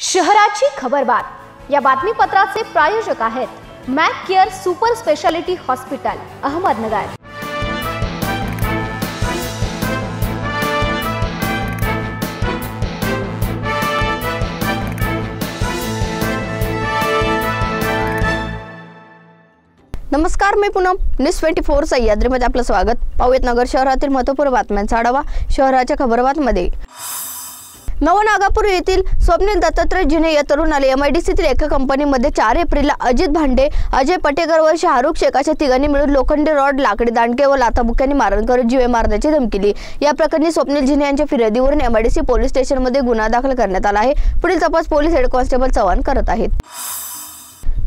शहराची खबरबात या बातमीपत्राचे प्रायोजक आहेत Mac care super speciality hospital Ahmednagar. नमस्कार, मी पूनम न्यूज 24 सह्याद्रीमध्ये आपलं स्वागत। पाहूयात नगर शहरातील महत्त्वपूर्ण बातम्यांचा आढावा। शहराच्या खबरबातमध्ये नवनागापूर येथील स्वप्नील दत्तात्रय जिने या तरुणाला MIDCतील एका कंपनीमध्ये 4 एप्रिलला अजित भांडे, अजय पटेकर व शाहरुख शेख अशा तिघांनी मिळून लोखंडी रॉड, लाकडी दांडके व लाथाबुक्यांनी मारहाण करून जीवे मारण्याची धमकी दिली। या प्रकरणी स्वप्नील जिने यांच्या फिर्यादीवरून MIDC पोलीस स्टेशनमध्ये गुन्हा दाखल करण्यात आला आहे। पुढील तपास पोलीस हेड कॉन्स्टेबल चव्हाण करत आहेत।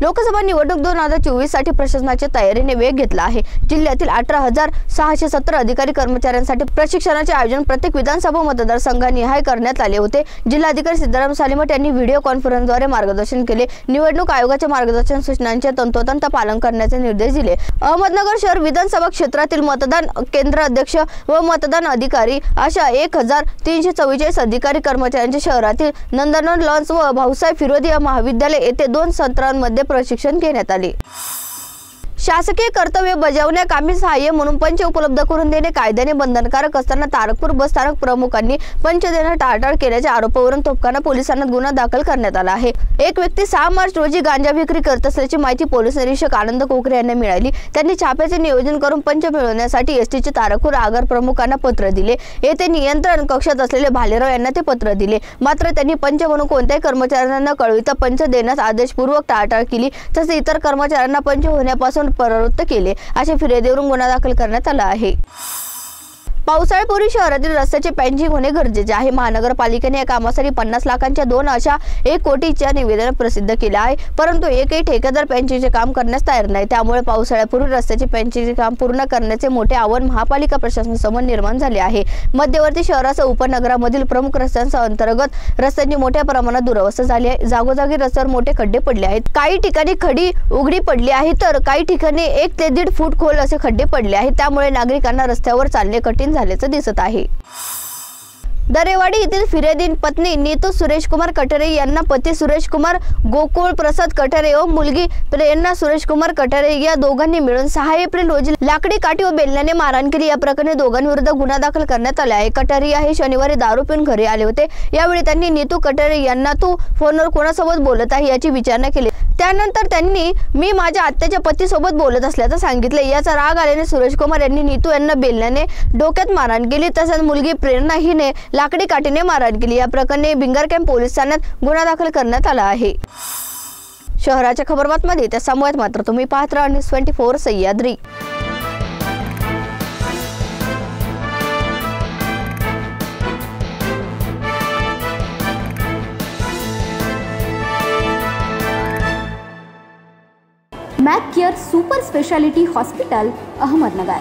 लोकसभा निवडणूक 2024 साठी प्रशासनाच्या तयारीने वेग घेतला आहे। जिल्ह्यातील 18,617 अधिकारी कर्मचाऱ्यांसाठी प्रशिक्षणाचे आयोजन प्रत्येक विधानसभा मतदारसंघानिहाय करण्यात आले होते। जिल्हाधिकारी सिद्धाराम सालीमठ यांनी व्हिडिओ कॉन्फरन्सद्वारे मार्गदर्शन केले। निवडणूक आयोगाच्या मार्गदर्शन सूचनांचे तंतोतंत पालन करण्याचे निर्देश दिले। अहमदनगर शहर विधानसभा क्षेत्रातील मतदान केंद्र अध्यक्ष व मतदान अधिकारी अशा 1,344 अधिकारी कर्मचाऱ्यांचे शहरातील नंदनवन लॉन्स व भाऊसाहेब फिरोदी महाविद्यालय येथे 2 सत्रांमध्ये प्रशिक्षण घेण्यात आले। शासकीय कर्तव्य बजावण्याकामी सहाय्य म्हणून पंच उपलब्ध करून देणे कायद्याने बंधनकारक असताना तारकपूर बस स्थानक प्रमुखांनी पंच देणं टाळाटाळ केल्याच्या आरोपावरून तोफखाना पोलिसांना गुन्हा दाखल करण्यात आला आहे। एक व्यक्ती 6 मार्च रोजी गांजा विक्री करत असल्याची माहिती पोलीस निरीक्षक आनंद कोकरे यांना मिळाली। त्यांनी छाप्याचे नियोजन करून पंच मिळवण्यासाठी एसटीचे तारकपूर आगार प्रमुखांना पत्र दिले। येथे नियंत्रण कक्षात असलेले भालेराव यांना ते पत्र दिले, मात्र त्यांनी पंच म्हणून कोणत्याही कर्मचाऱ्यांना न कळविता पंच देण्यास आदेशपूर्वक टाळाटाळ केली। तसेच इतर कर्मचाऱ्यांना पंच होण्यापासून परावृत्त केले अशा फिर्यादीवरून गुन्हा दाखल करण्यात आला आहे। पावसाळ्यापूर्वी शहरातील रस्त्याचे पॅचिंग होणे गरजेचे आहे। महानगरपालिकेने या कामासाठी 50 लाखांच्या 2 अशा 1 कोटीच्या निवेदन प्रसिद्ध केले आहे, परंतु एकही ठेकेदार पॅचिंगचे काम करण्यास तयार नाही। त्यामुळे पावसाळ्यापूर्वी रस्त्याचे पॅचिंगचे काम पूर्ण करण्याचे मोठे आव्हान महापालिका प्रशासनासमोर निर्माण झाले आहे। मध्यवर्ती शहरासह उपनगरामधील प्रमुख रस्त्यांच्या अंतर्गत रस्त्यांची मोठ्या प्रमाणात दुरवस्था झाली आहे। जागोजागी रस्त्यावर मोठे खड्डे पडले आहेत। काही ठिकाणी खडी उघडी पडली आहे, तर काही ठिकाणी 1 ते 1.5 फूट खोल असे खड्डे पडले आहेत। त्यामुळे नागरिकांना रस्त्यावर चालणे कठीण झाल्याचं दिसत आहे। दरेवाडी येथील फिर्यादी पत्नी नीतू सुरेश कुमार कटरे यांना पती सुरेश कुमार गोकुळ प्रसाद कटरे व मुलगी प्रेरणा सुरेश कुमार कटरे या दोघांनी मिळून 6 एप्रिल रोजी लाकडी काठी व बेलण्याने मारहाण केली। या प्रकरणी दोघांविरुद्ध गुन्हा दाखल करण्यात आला आहे। कटरे हे शनिवारी दारू पिऊन घरी आले होते। यावेळी त्यांनी नीतू कटरे यांना तू फोनवर कोणासोबत बोलत आहे याची विचारणा केली। त्यानंतर त्यांनी मी माझ्या आत्याच्या पतीसोबत बोलत असल्याचं सांगितले। याचा राग आल्याने सुरेश कुमार यांनी नीतू यांना बेलण्याने डोक्यात मारहाण केली। तसेच मुलगी प्रेरणा हिने लाकडी काठीने मारहाण केली। या प्रकरणी भिंगर कॅम्प पोलीस ठाण्यात गुन्हा दाखल करण्यात आला आहे। शहराच्या खबरबातमध्ये त्या समूहात मात्र तुम्ही पाहत राहा news 24 Sahyadri. Mac care super speciality hospital Ahmednagar.